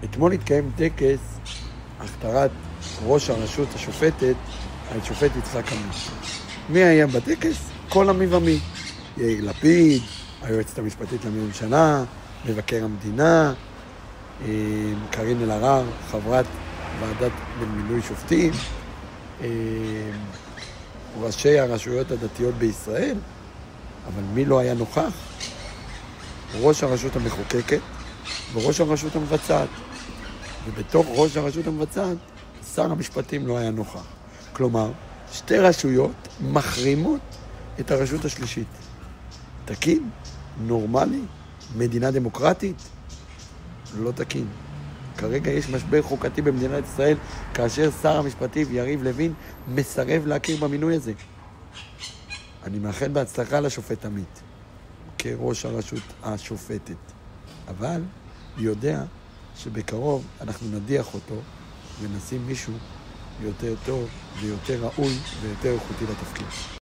אתמול התקיים טקס הכתרת ראש הרשות השופטת, השופט יצחק עמית. מי היה בטקס? כל המי ומי. יאיר לפיד, היועצת המשפטית לממשלה, מבקר המדינה, קארין אלהרר, חברת ועדת מינוי שופטים, ראשי הרשויות הדתיות בישראל, אבל מי לא היה נוכח? ראש הרשות המחוקקת וראש הרשות המבצעת. ובתוך ראש הרשות המבצעת, שר המשפטים לא היה נוכח. כלומר, שתי רשויות מחרימות את הרשות השלישית. תקין? נורמלי? מדינה דמוקרטית? לא תקין. כרגע יש משבר חוקתי במדינת ישראל, כאשר שר המשפטים יריב לוין מסרב להכיר במינוי הזה. אני מאחל בהצלחה לשופט עמית, כראש הרשות השופטת. אבל יודע שבקרוב אנחנו נדיח אותו ונשים מישהו יותר טוב ויותר ראוי ויותר איכותי לתפקיד.